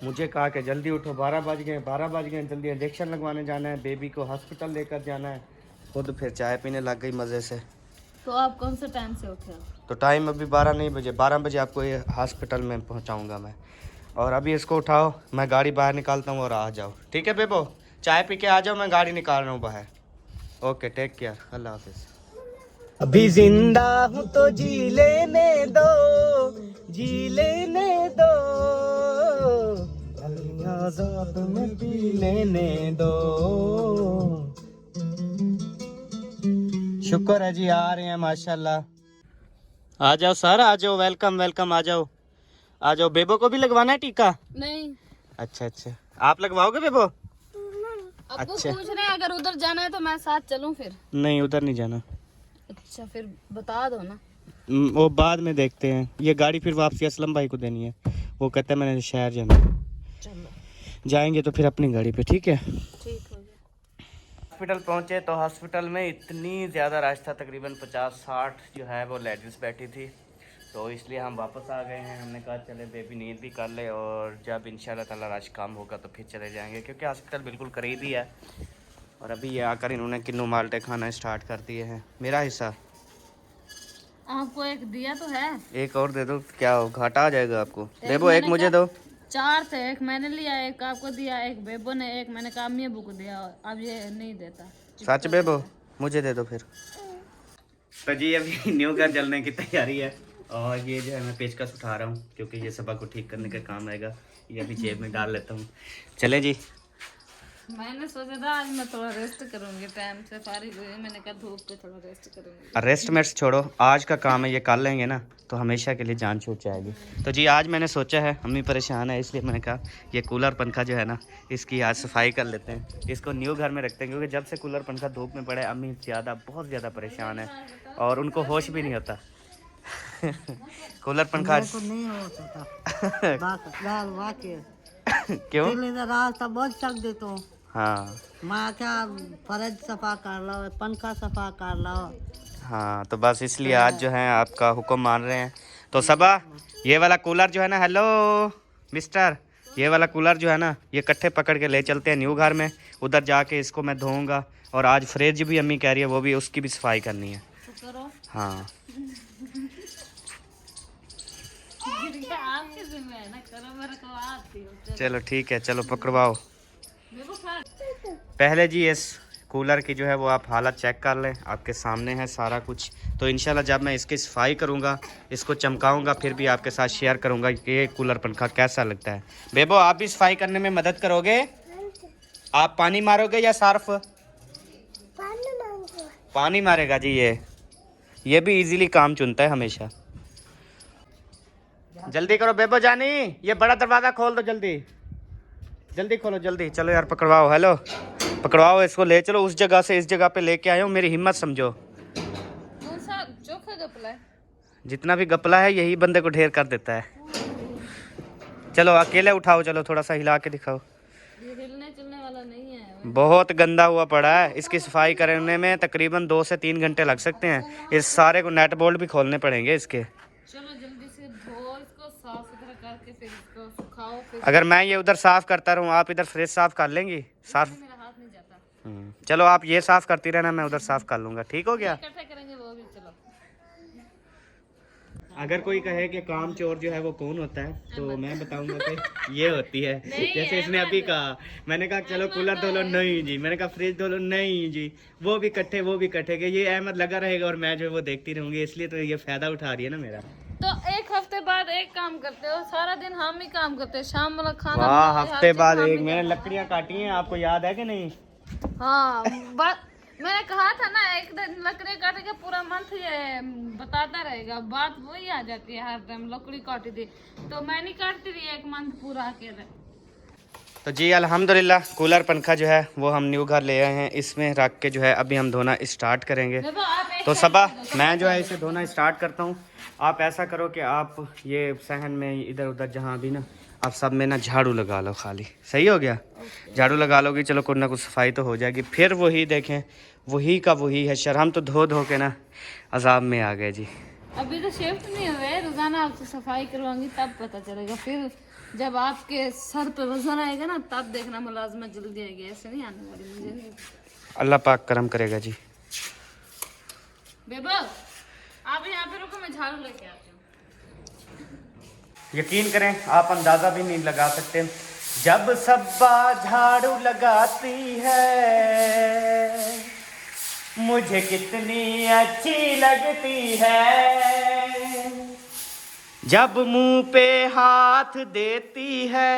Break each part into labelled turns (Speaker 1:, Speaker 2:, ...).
Speaker 1: मुझे कहा कि जल्दी उठो, 12 बज गए, जल्दी इंजेक्शन लगवाने जाना है, बेबी को हॉस्पिटल लेकर जाना है। खुद फिर चाय पीने लग गई मज़े से।
Speaker 2: तो आप कौन से टाइम से उठे हो?
Speaker 1: तो टाइम अभी 12 नहीं बजे, 12 बजे आपको ये हॉस्पिटल में पहुंचाऊंगा मैं। और अभी इसको उठाओ, मैं गाड़ी बाहर निकालता हूँ और आ जाओ। ठीक है बेबो, चाय पी के आ जाओ, मैं गाड़ी निकाल रहा हूँ बाहर। ओके, टेक केयर, अल्लाह हाफिज़। अभी जिंदा हूँ तो जी लेने दो, जी लेने दो, आज़ाद में पी लेने दो। शुक्र है जी, आ रहे हैं माशाल्लाह। आ जाओ सर, आ जाओ, वेलकम वेलकम, आ जाओ आ जाओ। बेबो को भी लगवाना है टीका?
Speaker 2: नहीं।
Speaker 1: अच्छा अच्छा, आप लगवाओगे बेबो?
Speaker 2: अब वो
Speaker 1: अच्छा,
Speaker 2: पूछ रहे हैं अगर उधर जाना है तो मैं साथ चलूं फिर?
Speaker 1: नहीं उधर नहीं जाना।
Speaker 2: अच्छा फिर बता दो ना।
Speaker 1: वो बाद में देखते हैं। ये गाड़ी फिर वापसी असलम भाई को देनी है, वो कहते हैं मैंने शहर जाना है।
Speaker 2: चलो
Speaker 1: जाएंगे तो फिर अपनी गाड़ी पे, ठीक है।
Speaker 2: ठीक हो गया।
Speaker 1: हॉस्पिटल पहुंचे तो हॉस्पिटल में इतनी ज़्यादा रश था, तकरीबन 50-60 जो है वो लेडीज़ बैठी थी। तो इसलिए हम वापस आ गए हैं। हमने कहा चले बेबी नींद भी कर ले, और जब इंशाल्लाह ताला रश कम होगा तो फिर चले जाएंगे, क्योंकि हॉस्पिटल बिल्कुल करीब ही है। और अभी ये आकर इन्होंने किन्नू माल्टे खाना स्टार्ट कर दिए हैं। मेरा हिस्सा
Speaker 2: आपको एक दिया तो है।
Speaker 1: एक और दे दो, क्या हो घाटा आ जाएगा आपको? बेबो एक
Speaker 2: मैंने
Speaker 1: मुझे
Speaker 2: कहा-
Speaker 1: दो।
Speaker 2: 4 थे, एक मैंने लिया, एक आपको दिया, एक बेबो ने, एक मैंने कहा अम्मी अबू को दिया। अब ये नहीं देता।
Speaker 1: सच बेबो, मुझे दे दो फिर। तो जी अभी न्यू घर जलने की तैयारी है, और ये जो है मैं पेचकस उठा रहा हूँ, क्योंकि ये सबा को ठीक करने का काम आएगा। ये अभी जेब में डाल लेता हूँ। चले जी।
Speaker 2: मैंने सोचा था आज मैं थोड़ा रेस्ट करूंगी, टाइम से फारिग हुई, मैंने कहा धूप पे थोड़ा रेस्ट करूंगी।
Speaker 1: रेस्ट मेस्ट छोड़ो, आज का काम है, ये कर लेंगे ना तो हमेशा के लिए जान छूट जाएगी। तो जी आज मैंने सोचा है, अम्मी परेशान है इसलिए मैंने कहा ये कूलर पंखा जो है ना, इसकी आज सफाई कर लेते हैं, इसको न्यू घर में रखते हैं। क्योंकि जब से कूलर पंखा धूप में पड़े, अम्मी बहुत ज़्यादा परेशान है और उनको होश भी नहीं होता। कूलर पंखा
Speaker 3: नहीं होता
Speaker 1: क्यों?
Speaker 3: रास्ता बहुत चक देता हूँ।
Speaker 1: हाँ
Speaker 3: मैं क्या फर्ज सफा कर लो, पंखा सफा कर लो।
Speaker 1: हाँ, तो बस इसलिए आज जो है आपका हुक्म मान रहे हैं। तो सबा, ये वाला कूलर जो है ना, हेलो मिस्टर, ये वाला कूलर जो है ना, ये कट्ठे पकड़ के ले चलते हैं न्यू घर में। उधर जाके इसको मैं धोऊंगा, और आज फ्रिज भी अम्मी कह रही है वो भी, उसकी भी सफाई करनी है।
Speaker 2: करो।
Speaker 1: हाँ
Speaker 2: आपके जिम्मे है ना, करो, मेरे को आती हो।
Speaker 1: चलो ठीक है, चलो पकड़वाओ।
Speaker 2: देखो खा।
Speaker 1: पहले जी इस कूलर की जो है वो आप हालत चेक कर लें, आपके सामने है सारा कुछ। तो इंशाल्लाह जब मैं इसकी सफाई करूँगा, इसको चमकाऊँगा, फिर भी आपके साथ शेयर करूँगा कि ये कूलर पंखा कैसा लगता है। बेबो आप भी सफाई करने में मदद करोगे? आप पानी मारोगे या सर्फ? पानी मारेगा जी। ये भी इजीली काम चुनता है हमेशा। जल्दी करो बेबो जानी, ये बड़ा दरवाज़ा खोल दो, जल्दी जल्दी खोलो जल्दी। चलो यार पकड़वाओ, हेलो पकड़वाओ इसको, ले चलो उस जगह से इस जगह पे लेके आए हो, मेरी हिम्मत समझो।
Speaker 2: कौन सा चोखा गपला है?
Speaker 1: जितना भी गपला है यही बंदे को ढेर कर देता है। चलो अकेले उठाओ, चलो थोड़ा सा हिला के दिखाओ।
Speaker 2: ये हिलने चलने वाला नहीं है।
Speaker 1: बहुत गंदा हुआ पड़ा है, इसकी सफाई करने में तकरीबन 2 से 3 घंटे लग सकते हैं। इस सारे को नेट बोल्ट भी खोलने पड़ेंगे इसके।
Speaker 2: चलो जल्दी से धो इसको, साफ सुथरा करके फिर इसको सुखाओ। फिर
Speaker 1: अगर मैं ये उधर साफ करता रहूँ, आप इधर फ्रिज साफ कर लेंगी? साफ
Speaker 2: मेरा हाथ नहीं जाता।
Speaker 1: चलो आप ये साफ करती रहना, मैं उधर साफ कर लूँगा, ठीक हो गया?
Speaker 2: इकट्ठे करेंगे वो भी। चलो
Speaker 1: अगर कोई कहे कि काम चोर जो है वो कौन होता है, तो मैं बताऊंगा कि ये होती है। जैसे इसने अभी कहा, मैंने कहा चलो कूलर धो लो, नहीं जी। मैंने कहा फ्रिज धो लो, नहीं जी। वो भी कट्ठे के ये अहमद लगा रहेगा और मैं जो है वो देखती रहूंगी, इसलिए तो ये फायदा उठा रही है ना मेरा।
Speaker 2: तो एक हफ्ते बाद एक काम करते हो, सारा दिन हम ही काम करते हैं, शाम वाला खाना
Speaker 1: वाह,
Speaker 2: बनाओ,
Speaker 1: हफ्ते
Speaker 2: हर
Speaker 1: बाद
Speaker 2: चीज़ हम
Speaker 1: एक।
Speaker 2: ही
Speaker 1: मैंने
Speaker 2: करते
Speaker 1: लकड़ियाँ काटी हैं, आपको याद है कि नहीं?
Speaker 2: हैं। हाँ बात मैंने कहा था ना, एक दिन लकड़ी काटेगा पूरा मंथ ये बताता रहेगा, बात वही आ जाती है हर टाइम, लकड़ी काटी थी तो मैं नहीं काटती रही एक मंथ पूरा अकेले।
Speaker 1: तो जी अल्हम्दुलिल्लाह कूलर पंखा जो है वो हम न्यू घर ले आए हैं, इसमें रख के जो है अभी हम धोना स्टार्ट करेंगे।
Speaker 2: देखो आप एक
Speaker 1: तो
Speaker 2: साइड
Speaker 1: सबा
Speaker 2: से दो,
Speaker 1: मैं जो है इसे धोना स्टार्ट करता हूँ। आप ऐसा करो कि आप ये सहन में इधर उधर जहाँ भी ना, आप सब में ना झाड़ू लगा लो खाली। सही हो गया? झाड़ू लगा लोगी, चलो कुछ ना कुछ सफाई तो हो जाएगी। फिर वही देखें, वही का वही है शर। हम तो धो धो के ना अजाब में आ गए जी।
Speaker 2: अभी तो शिफ्ट नहीं हुए, रोजाना आपसे सफाई करवाऊंगी तब पता चलेगा। फिर जब आपके सर पे वजन आएगा ना तब देखना मुलाजमत जल्दी आएगी, ऐसे नहीं आने वाली। मुझे नहीं।
Speaker 1: अल्लाह पाक करम करेगा जी।
Speaker 2: बेबो आप यहाँ पे रुको, मैं झाड़ू लेके आती हूँ।
Speaker 1: यकीन करें आप अंदाज़ा भी नहीं लगा सकते, जब सब्बा झाड़ू लगाती है मुझे कितनी अच्छी लगती है, जब मुंह पे हाथ देती है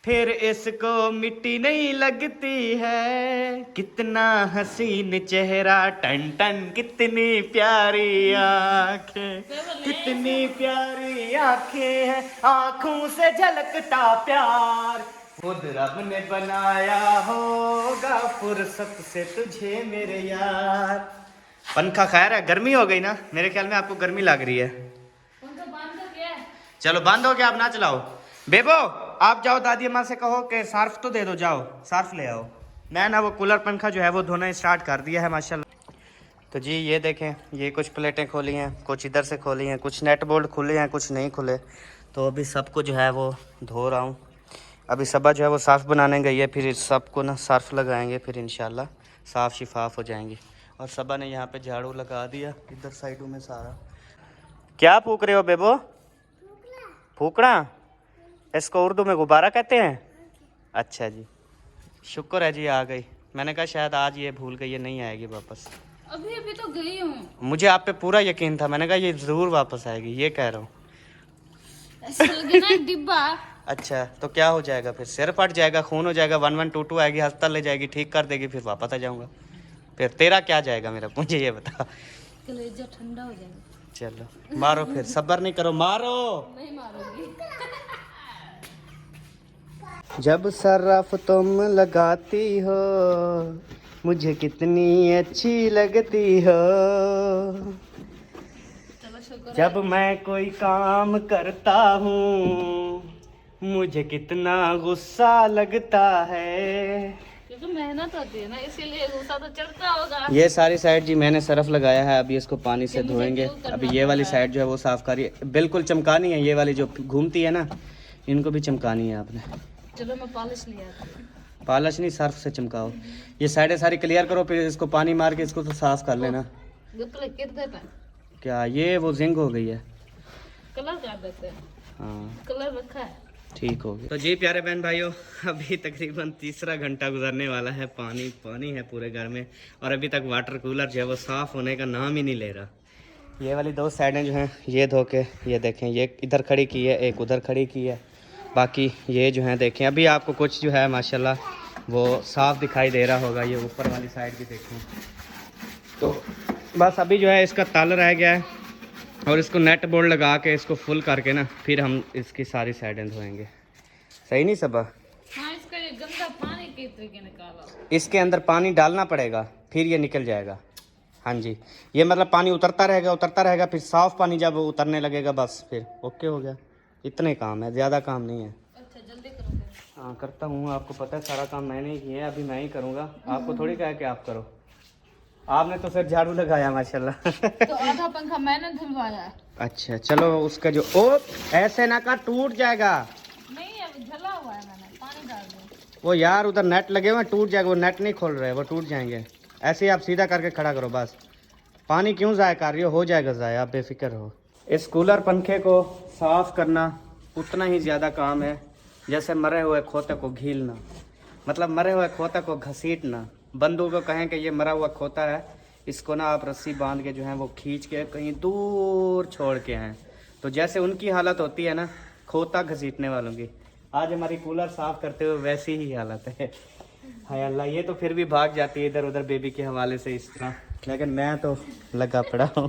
Speaker 1: फिर इसको मिट्टी नहीं लगती है, कितना हसीन चेहरा टन टन, कितनी प्यारी आंखें, कितनी प्यारी आंखें हैं, आंखों से झलकता प्यार खुद रब ने बनाया होगा फुर्सत से तुझे मेरे यार। पंखा खैर है, गर्मी हो गई ना, मेरे ख्याल में आपको गर्मी लग रही है।
Speaker 2: उनको बंद कर दिया है।
Speaker 1: चलो बंद हो गया, आप ना चलाओ। बेबो आप जाओ दादी अम्मा से कहो कि सर्फ तो दे दो, जाओ सर्फ ले आओ। मैं ना वो कूलर पंखा जो है वो धोना स्टार्ट कर दिया है माशाल्लाह। तो जी ये देखें, ये कुछ प्लेटें खोली हैं, कुछ इधर से खोली हैं, कुछ नेट बोल्ट खुले हैं, कुछ नहीं खुले। तो अभी सबको जो है वो धो रहा हूँ। अभी सबा जो है वो साफ़ बनाने गई है, फिर इस सबको ना सर्फ लगाएंगे, फिर इंशाल्लाह साफ़ शिफाफ हो जाएंगी। और सबा ने यहाँ पे झाड़ू लगा दिया इधर साइडों में सारा। क्या फूक रहे हो बेबो? फूकना, इसको उर्दू में गुब्बारा कहते हैं। अच्छा जी, शुक्र है जी आ गई। मैंने कहा शायद आज ये भूल गई है, नहीं आएगी वापस।
Speaker 2: अभी अभी तो गई हूँ।
Speaker 1: मुझे आप पे पूरा यकीन था, मैंने कहा ये ज़रूर वापस आएगी, ये कह रहा हूँ।
Speaker 2: ऐसे लगे ना एक डिब्बा।
Speaker 1: अच्छा तो क्या हो जाएगा फिर? सिर फट जाएगा, खून हो जाएगा, 1122 आएगी, अस्पताल ले जाएगी, ठीक कर देगी, फिर वापस आ जाऊँगा। फिर तेरा क्या जाएगा मेरा, मुझे ये बता।
Speaker 2: कलेजा ठंडा हो जाएगा।
Speaker 1: चलो मारो फिर, सब्र नहीं करो, मारो।
Speaker 2: नहीं मारूंगी।
Speaker 1: जब सर्फ तुम लगाती हो मुझे कितनी अच्छी लगती हो,
Speaker 2: चलो शुक्र।
Speaker 1: जब मैं कोई काम करता हूँ मुझे कितना गुस्सा लगता है।
Speaker 2: क्योंकि मेहनत होती है ना, इसीलिए गुस्सा तो चढ़ता होगा।
Speaker 1: ये सारी साइड जी मैंने सर्फ लगाया है, अभी इसको पानी से
Speaker 2: कि मुझे
Speaker 1: धोएंगे।
Speaker 2: क्यों करना
Speaker 1: अभी ये वाली
Speaker 2: पड़ रहा है?
Speaker 1: साइड जो है वो साफ करिए, बिल्कुल चमकानी है, ये वाली जो घूमती है ना इनको भी चमकानी है आपने।
Speaker 2: चलो मैं पॉलिश ले आती हूँ।
Speaker 1: पालश नहीं, सर्फ से चमकाओ। ये साइडें सारी क्लियर करो, फिर इसको पानी मार के इसको तो साफ कर लेना।
Speaker 2: गुतले गिर देता है।
Speaker 1: क्या ये वो जिंक हो गई है?
Speaker 2: कलर कर देते हैं।
Speaker 1: हाँ
Speaker 2: कलर रखा है।
Speaker 1: ठीक हो गया। तो जी प्यारे बहन भाइयों, अभी तकरीबन तीसरा घंटा गुजरने वाला है, पानी पानी है पूरे घर में, और अभी तक वाटर कूलर जो है वो साफ़ होने का नाम ही नहीं ले रहा। ये वाली दो साइडें जो हैं ये धो के, ये देखें, ये इधर खड़ी की है, एक उधर खड़ी की है, बाकी ये जो है देखें। अभी आपको कुछ जो है माशाल्लाह वो साफ़ दिखाई दे रहा होगा, ये ऊपर वाली साइड भी देखें। तो बस अभी जो है इसका तल रह गया है, और इसको नेट बोल्ट लगा के इसको फुल करके ना फिर हम इसकी सारी साइडें धोएंगे। सही नहीं सबा?
Speaker 2: हाँ, इसका ये गंदा पानी किस तरीके निकालो।
Speaker 1: इसके अंदर पानी डालना पड़ेगा, फिर ये निकल जाएगा। हाँ जी, ये मतलब पानी उतरता रहेगा, फिर साफ़ पानी जब उतरने लगेगा बस फिर ओके हो गया। इतने काम है, ज़्यादा काम नहीं है।
Speaker 2: अच्छा जल्दी करोगे?
Speaker 1: हाँ करता हूँ, आपको पता है सारा काम मैंने ही किया है, अभी मैं ही करूँगा। आपको थोड़ी कहा कि आप करो, आपने तो सिर्फ झाड़ू लगाया माशाल्लाह।
Speaker 2: तो आधा पंखा मैंने धुलवाया है।
Speaker 1: अच्छा चलो, उसका जो ओ ऐसे ना कर, टूट जाएगा।
Speaker 2: नहीं अब झला हुआ है, मैंने पानी डाल दिया।
Speaker 1: वो यार उधर नेट लगे हुए, टूट जाएगा, वो नेट नहीं खोल रहे, वो टूट जाएंगे। ऐसे ही आप सीधा करके खड़ा करो बस। पानी क्यों ज़ाया कर रही हो जाएगा ज़ाया, आप बेफिक्र हो। इस कूलर पंखे को साफ़ करना उतना ही ज़्यादा काम है जैसे मरे हुए खोते को घीलना, मतलब मरे हुए खोते को घसीटना। बंदों को कहें कि ये मरा हुआ खोता है, इसको ना आप रस्सी बांध के जो है वो खींच के कहीं दूर छोड़ के हैं, तो जैसे उनकी हालत होती है ना खोता घसीटने वालों की, आज हमारी कूलर साफ़ करते हुए वैसी ही हालत है। हाय अल्लाह, ये तो फिर भी भाग जाती है इधर उधर बेबी के हवाले से इस तरह, लेकिन मैं तो लगा पड़ा हूँ।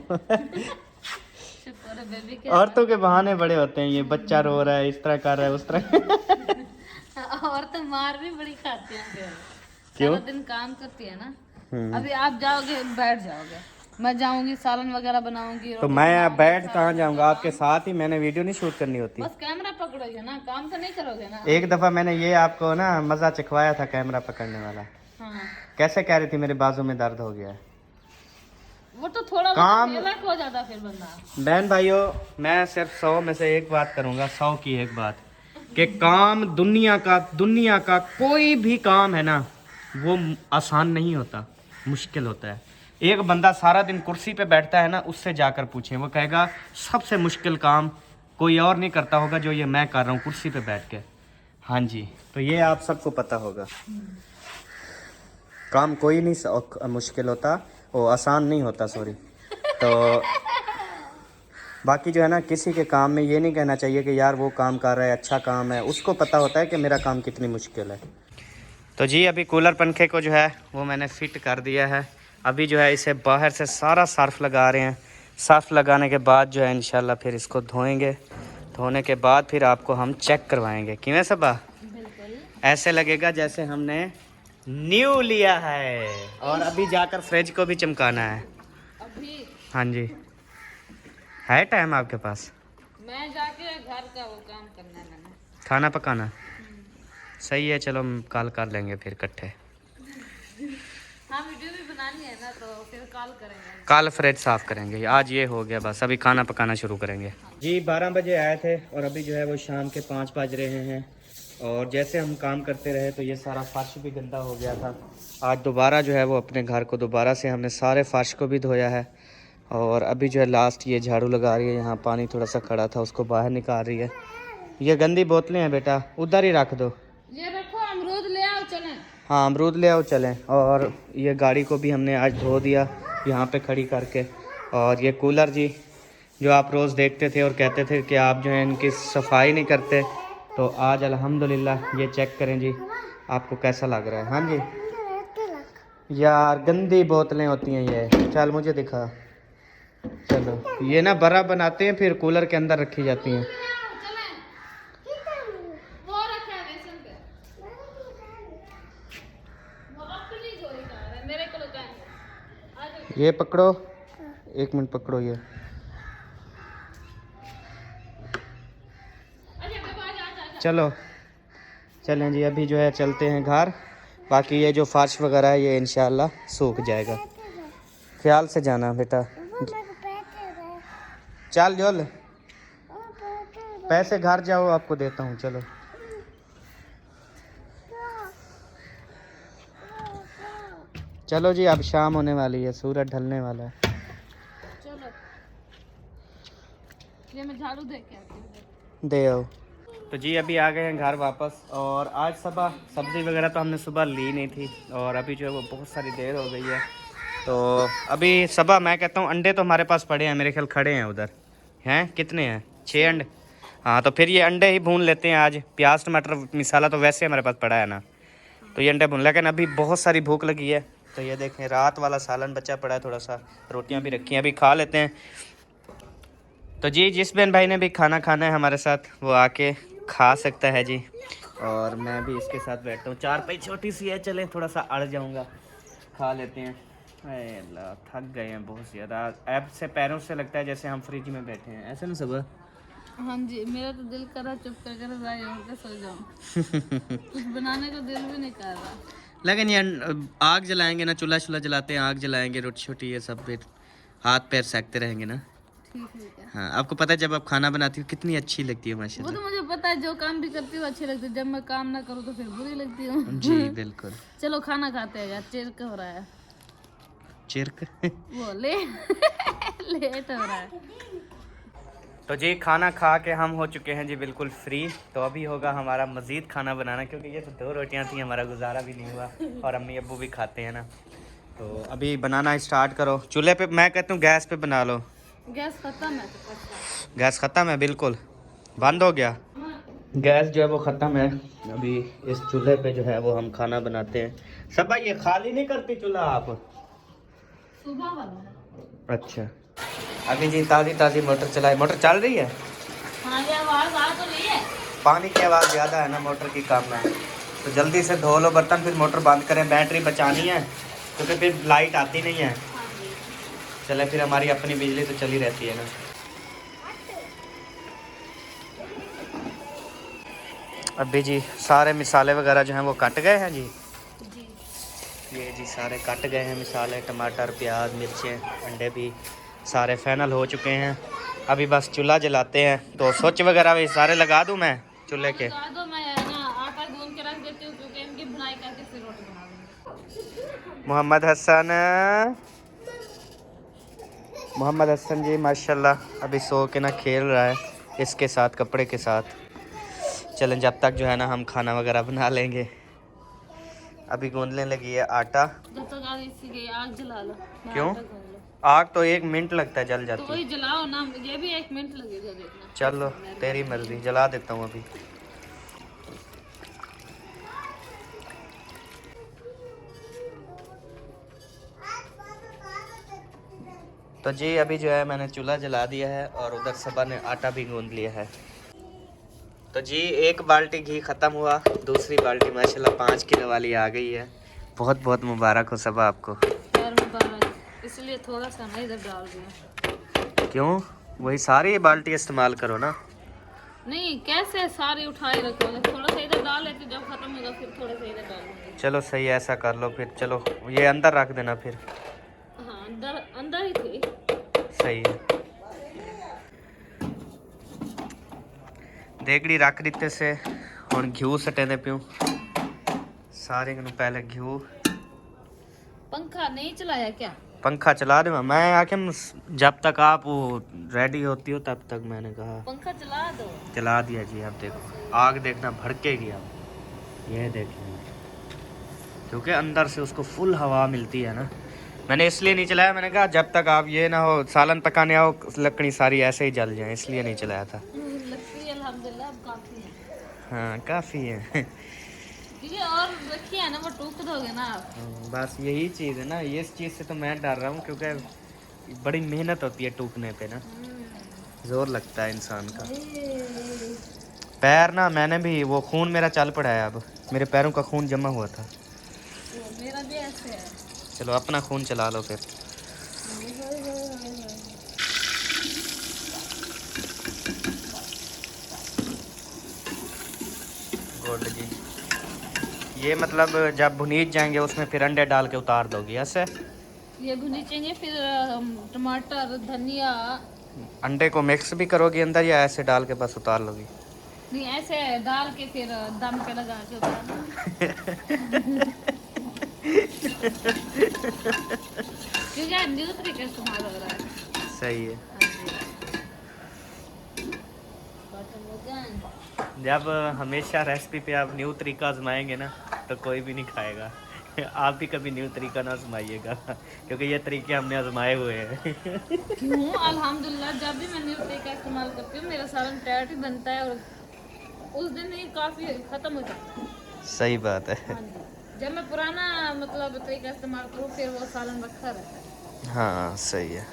Speaker 2: शुक्र है बेबी के।
Speaker 1: औरतों के बहाने बड़े होते हैं, ये बच्चा रो रहा है, इस तरह कर रहा है, उस तरह।
Speaker 2: और तो मार भी बड़ी खाती है,
Speaker 1: क्यों?
Speaker 2: सारा दिन काम करती है ना। अभी आप जाओगे बैठ जाओगे, मैं जाऊंगी सालन वगैरह बनाऊंगी।
Speaker 1: तो मैं अब बैठ कहाँ जाऊँगा, आपके साथ ही। मैंने वीडियो नहीं शूट करनी होती।
Speaker 2: बस कैमरा पकड़ोगे ना, काम तो नहीं करोगे ना।
Speaker 1: एक दफ़ा मैंने ये आपको ना मज़ा चखवाया था कैमरा पकड़ने वाला।
Speaker 2: हाँ
Speaker 1: कैसे कह रही थी मेरे बाजू में दर्द हो गया है।
Speaker 2: वो तो थोड़ा
Speaker 1: काम-
Speaker 2: अलग हो जाता फिर बंदा।
Speaker 1: बहन भाइयों, मैं सिर्फ 100 में से एक बात करूंगा, 100 की एक बात, कि काम दुनिया का कोई भी काम है ना, वो आसान नहीं होता, मुश्किल होता है। एक बंदा सारा दिन कुर्सी पे बैठता है ना, उससे जाकर पूछें, वो कहेगा सबसे मुश्किल काम कोई और नहीं करता होगा जो ये मैं कर रहा हूँ कुर्सी पे बैठ के। हाँ जी, तो ये आप सबको पता होगा। काम कोई नहीं मुश्किल होता, वो आसान नहीं होता, सॉरी। तो बाकी जो है ना, किसी के काम में ये नहीं कहना चाहिए कि यार वो काम कर रहा है अच्छा काम है, उसको पता होता है कि मेरा काम कितनी मुश्किल है। तो जी अभी कूलर पंखे को जो है वो मैंने फ़िट कर दिया है। अभी जो है इसे बाहर से सारा सर्फ लगा रहे हैं। सर्फ लगाने के बाद जो है इंशाल्लाह फिर इसको धोएंगे। धोने के बाद फिर आपको हम चेक करवाएंगे। क्यों है सबा? ऐसे लगेगा जैसे हमने न्यू लिया है। और अभी जाकर फ्रिज को भी चमकाना है
Speaker 2: अभी।
Speaker 1: हाँ जी, है टाइम आपके पास?
Speaker 2: मैं जाके घर का वो काम करना है मैंने।
Speaker 1: खाना पकाना सही है, चलो हम कल कर लेंगे फिर इकट्ठे।
Speaker 2: हाँ वीडियो भी बनानी है ना, तो फिर कॉल करेंगे।
Speaker 1: कल फ्रिज साफ़ करेंगे, आज ये हो गया बस, अभी खाना पकाना शुरू करेंगे। जी 12 बजे आए थे और अभी जो है वो शाम के 5 बज रहे हैं। और जैसे हम काम करते रहे तो ये सारा फर्श भी गंदा हो गया था। आज दोबारा जो है वो अपने घर को दोबारा से हमने सारे फर्श को भी धोया है। और अभी जो है लास्ट ये झाड़ू लगा रही है, यहाँ पानी थोड़ा सा खड़ा था उसको बाहर निकाल रही है। ये गंदी बोतलें हैं बेटा, उधर ही रख दो।
Speaker 2: ये रखो, अमरूद ले आओ चलें।
Speaker 1: हाँ अमरूद ले आओ चलें। और ये गाड़ी को भी हमने आज धो दिया यहाँ पे खड़ी करके। और ये कूलर जी जो आप रोज़ देखते थे और कहते थे कि आप जो है इनकी सफाई नहीं करते, तो आज अल्हम्दुलिल्लाह ये चेक करें जी आपको कैसा लग रहा है। हाँ जी यार गंदी बोतलें होती हैं ये, चल मुझे दिखा। चलो ये ना बड़ा बनाते हैं फिर कूलर के अंदर रखी जाती हैं।
Speaker 2: वो रखा है बेसन पे, वो अपनी गोरी का है, मेरे को लगा है।
Speaker 1: ये पकड़ो, 1 मिनट पकड़ो ये। चलो चलें जी, अभी जो है चलते हैं घर। बाकी ये जो फर्श वगैरह है ये इंशाल्लाह सूख जाएगा। ख्याल से जाना बेटा। चल जोल, पैसे घर जाओ आपको देता हूँ। चलो चलो जी, अब शाम होने वाली है, सूरज ढलने वाला है।
Speaker 2: चलो ये मैं झाड़ू दे के आती हूँ।
Speaker 1: दे आओ। तो जी अभी आ गए हैं घर वापस। और आज सुबह सब्ज़ी वगैरह तो हमने सुबह ली नहीं थी और अभी जो है वो बहुत सारी देर हो गई है। तो अभी सुबह मैं कहता हूँ अंडे तो हमारे पास पड़े हैं, मेरे ख्याल खड़े हैं उधर। हैं कितने हैं? 6 अंडे। हाँ तो फिर ये अंडे ही भून लेते हैं आज। प्याज टमाटर मसाला तो वैसे हमारे पास पड़ा है ना, तो ये अंडे भून। लेकिन अभी बहुत सारी भूख लगी है, तो ये देखें रात वाला सालन बचा पड़ा है, थोड़ा सा रोटियाँ भी रखी हैं, अभी खा लेते हैं। तो जी जिस बहन भाई ने भी खाना खाना है हमारे साथ वो आके खा सकता है जी। और मैं भी इसके साथ बैठता हूँ। 4 पाई छोटी सी है, चलें थोड़ा सा अड़ जाऊँगा, खा लेते हैं। अरे अल्लाह थक गए हैं बहुत ज़्यादा। ऐप से पैरों से लगता है जैसे हम फ्रिज में बैठे हैं, ऐसे ना सब।
Speaker 2: हाँ जी, मेरा तो दिल कर रहा चुप कर रजाई ओढ़ के सो जाऊं। कुछ बनाने को दिल भी नहीं कर रहा।
Speaker 1: लेकिन ये आग जलाएंगे ना, चूल्हा चूल्हा जलाते हैं, आग जलाएंगे, रोटी छोटी ये सब फिर हाथ पैर सेकते रहेंगे ना।
Speaker 2: ठीक है।
Speaker 1: हाँ आपको पता है जब आप खाना बनाती हो कितनी अच्छी लगती है
Speaker 2: वो
Speaker 1: माशाल्लाह।
Speaker 2: तो मुझे पता है, जो काम भी करती हूँ अच्छी लगती है, जब मैं काम ना करूँ तो फिर बुरी लगती हूँ।
Speaker 1: जी बिल्कुल।
Speaker 2: चलो खाना खाते हैं यार, चिरक हो रहा है।
Speaker 1: चिरक
Speaker 2: वो लेट हो रहा है।
Speaker 1: तो जी खाना खा के हम हो चुके हैं जी बिल्कुल फ्री। तो अभी होगा हमारा मज़ीद खाना बनाना, क्योंकि ये तो 2 रोटियां थी, हमारा गुजारा भी नहीं हुआ और अम्मी अब्बू भी खाते हैं ना। तो अभी बनाना स्टार्ट करो। चूल्हे पे, मैं कहता हूँ गैस पे बना लो।
Speaker 2: गैस खत्म है तो
Speaker 1: गैस ख़त्म है, बिल्कुल बंद हो गया। गैस जो है वो ख़त्म है। अभी इस चूल्हे पे जो है वो हम खाना बनाते हैं। सब भाई ये खाली नहीं करती चूल्हा आप?
Speaker 2: सुबह वाला।
Speaker 1: अच्छा अभी जी ताज़ी मोटर चलाई, मोटर चल रही है।
Speaker 2: हाँ ये आवाज़ आ तो रही है।
Speaker 1: पानी की आवाज़ ज़्यादा है ना मोटर की काम में, तो जल्दी से धो लो बर्तन, फिर मोटर बंद करें। बैटरी बचानी है क्योंकि फिर लाइट आती नहीं है। चले फिर हमारी अपनी बिजली तो चली रहती है ना। अभी जी सारे मसाले वगैरह जो हैं वो कट गए हैं जी। ये जी सारे कट गए हैं मिसाले, टमाटर, प्याज, मिर्चें, अंडे भी सारे फाइनल हो चुके हैं। अभी बस चूल्हा जलाते हैं। तो स्विच वगैरह भी सारे लगा दूं मैं चूल्हे के?
Speaker 2: लगा दो, मैं ना आटा गूंद के रख देती हूँ क्योंकि इनकी बुनाई करके फिर रोटी बना दूँगी। मोहम्मद हसन जी माशाल्लाह अभी सो के ना खेल रहा है इसके साथ, कपड़े के साथ। चलें जब तक जो है ना हम खाना वगैरह बना लेंगे। अभी गूंदने लगी है आटा। जब तक आग इसी आग जला लो। मैं
Speaker 1: क्यों?
Speaker 2: आटा गूंद लूं।
Speaker 1: आग तो 1 मिनट लगता है, जल
Speaker 2: तो
Speaker 1: जाती
Speaker 2: वही
Speaker 1: है।
Speaker 2: जलाओ ना, ये भी 1 मिनट लगेगा देखना।
Speaker 1: चलो तेरी मर्जी, जला देता हूँ अभी। तो जी अभी जो है मैंने चूल्हा जला दिया है और उधर सबा ने आटा भी गूंद लिया है। तो जी 1 बाल्टी घी ख़त्म हुआ, दूसरी बाल्टी माशाल्लाह 5 किलो वाली आ गई है। बहुत बहुत मुबारक हो सबा आपको।
Speaker 2: यार मुबारक, इसलिए थोड़ा सा मैं इधर डाल दिया।
Speaker 1: क्यों? वही सारी बाल्टी इस्तेमाल करो ना।
Speaker 2: नहीं, कैसे सारी उठाए रखोगे? थोड़ा सा इधर डाल लेती, जब खत्म होगा फिर थोड़ा सा इधर डाल दूंगी।
Speaker 1: चलो सही है, ऐसा कर लो फिर। चलो ये अंदर रख देना फिर।
Speaker 2: हाँ, अंदर अंदर ही थी।
Speaker 1: सही है। देगड़ी रख दिते से हुण घ्यू सटे दे प्यूं सारे को पहले घ्यू।
Speaker 2: पंखा नहीं चलाया क्या?
Speaker 1: पंखा चला दे मैं आखिर जब तक आप वो रेडी होती हो तब तक मैंने कहा
Speaker 2: पंखा चला दो।
Speaker 1: चला दिया जी। अब देखो आग देखना भड़केगी अब, ये देखिए, क्योंकि अंदर से उसको फुल हवा मिलती है ना। मैंने इसलिए नहीं चलाया, मैंने कहा जब तक आप ये ना हो सालन पकाने आओ लकड़ी सारी ऐसे ही जल जाए, इसलिए नहीं चलाया था।
Speaker 2: लगती है अल्हम्दुलिल्लाह अब काफी है।
Speaker 1: हाँ काफ़ी है।
Speaker 2: क्योंकि और रखी है ना वो टूक दोगे ना आप।
Speaker 1: बस यही चीज़ है ना, ये इस चीज़ से तो मैं डर रहा हूँ क्योंकि बड़ी मेहनत होती है टूकने पे ना, जोर लगता है इंसान का। पैर ना मैंने भी वो खून मेरा चल पड़ा है, अब मेरे पैरों का खून जमा हुआ था।
Speaker 2: मेरा भी ऐसे है।
Speaker 1: चलो अपना खून चला लो फिर। गुड जी। ये मतलब जब भुनीत जाएंगे उसमें फिर अंडे डाल के उतार दोगी ऐसे?
Speaker 2: ये भुनी चाहिए, फिर टमाटर, धनिया।
Speaker 1: अंडे को मिक्स भी करोगी अंदर या ऐसे डाल के बस उतार लोगी?
Speaker 2: नहीं, ऐसे डाल के फिर दम पे लगा के उतारना। क्योंकि न्यू तरीका इस्तेमाल हो रहा है।
Speaker 1: सही है।
Speaker 2: हाँ जी।
Speaker 1: जब हमेशा रेसिपी पे आप न्यू तरीका आजमाएंगे ना तो कोई भी नहीं खाएगा। आप भी कभी न्यू तरीका ना आजमाइएगा क्योंकि ये तरीके हमने आजमाए हुए हैं।
Speaker 2: क्यों? अल्हम्दुलिल्लाह जब भी मैं न्यू तरीका इस्तेमाल करती हूँ मेरा सालन टाइट ही बनता है और उस दिन ही काफ़ी ख़त्म हो जाता है।
Speaker 1: सही बात है।
Speaker 2: हाँ जी। जब मैं पुराना मतलब तरीका इस्तेमाल करूँ फिर वो सालन रखा रहता है।
Speaker 1: हाँ सही है।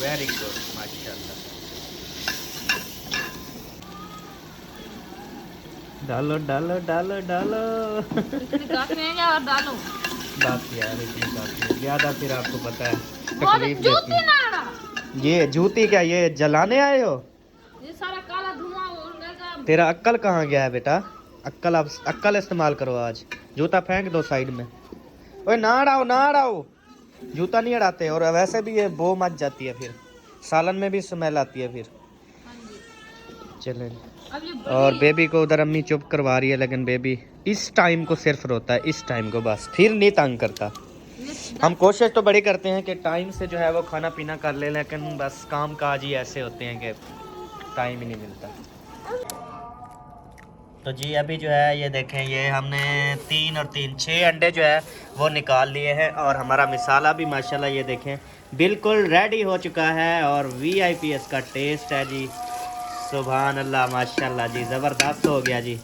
Speaker 1: वेरी गुड माशाल्लाह। डालो डालो डालो डालो।
Speaker 2: इतनी काफ़ी है क्या और डालो?
Speaker 1: बात यार इतनी काफी है, ज्यादा फिर आपको पता है
Speaker 2: और
Speaker 1: तकलीफ देती
Speaker 2: जूती
Speaker 1: है।
Speaker 2: ना आना।
Speaker 1: ये जूती क्या, ये जलाने आए हो?
Speaker 2: ये सारा काला धुआं उड़ेगा।
Speaker 1: तेरा अक्ल कहाँ गया है बेटा? अक्ल आप अक्ल इस्तेमाल करो आज। जूता फेंक दो साइड में। ओए ना अड़ाओ ना अड़ाओ, जूता नहीं अड़ाते। और वैसे भी ये बो मच जाती है, फिर सालन में भी स्मेल आती है फिर।
Speaker 2: हाँ जी।
Speaker 1: चलें।
Speaker 2: अब ये
Speaker 1: और बेबी को उधर अम्मी चुप करवा रही है, लेकिन बेबी इस टाइम को सिर्फ रोता है, इस टाइम को बस, फिर नहीं तंग करता। हम कोशिश तो बड़ी करते हैं कि टाइम से जो है वो खाना पीना कर ले, लेकिन बस काम काज ही ऐसे होते हैं कि टाइम ही नहीं मिलता। तो जी अभी जो है ये देखें, ये हमने 3 और 3 6 अंडे जो है वो निकाल लिए हैं और हमारा मिसाला भी माशाल्लाह ये देखें बिल्कुल रेडी हो चुका है और VIP इसका टेस्ट है जी। सुभान अल्लाह माशाल्लाह जी, ज़बरदस्त हो गया जी।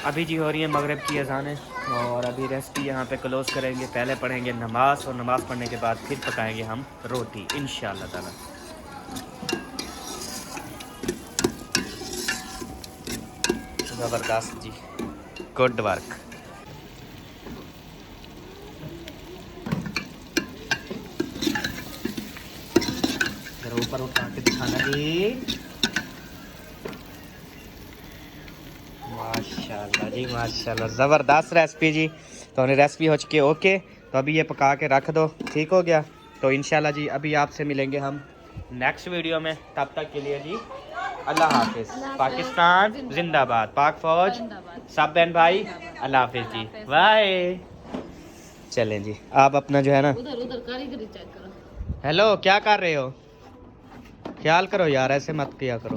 Speaker 1: अभी जी हो रही है मगरिब की अज़ानें और अभी रेसिपी यहाँ पे क्लोज़ करेंगे। पहले पढ़ेंगे नमाज और नमाज़ पढ़ने के बाद फिर पकाएंगे हम रोटी इंशाअल्लाह ताला। ज़बरदस्त जी, गुड वर्क। जरा ऊपर उठा के दिखाना जी। माशाल्लाह जी माशाल्लाह, ज़बरदस्त रेसिपी जी। तो हमारी रेसिपी हो चुकी है ओके। तो अभी ये पका के रख दो, ठीक हो गया। तो इंशाल्लाह जी अभी आपसे मिलेंगे हम नेक्स्ट वीडियो में। तब तक के लिए जी अल्लाह हाफिज़। पाकिस्तान जिंदाबाद, पाक फौज सब बहन भाई, अल्लाह हाफिज़ जी, बाय। चलें जी, आप अपना जो है ना,
Speaker 2: उधर उधर कारीगरी चेक करो।
Speaker 1: हेलो क्या कर रहे हो, ख्याल करो यार, ऐसे मत किया करो।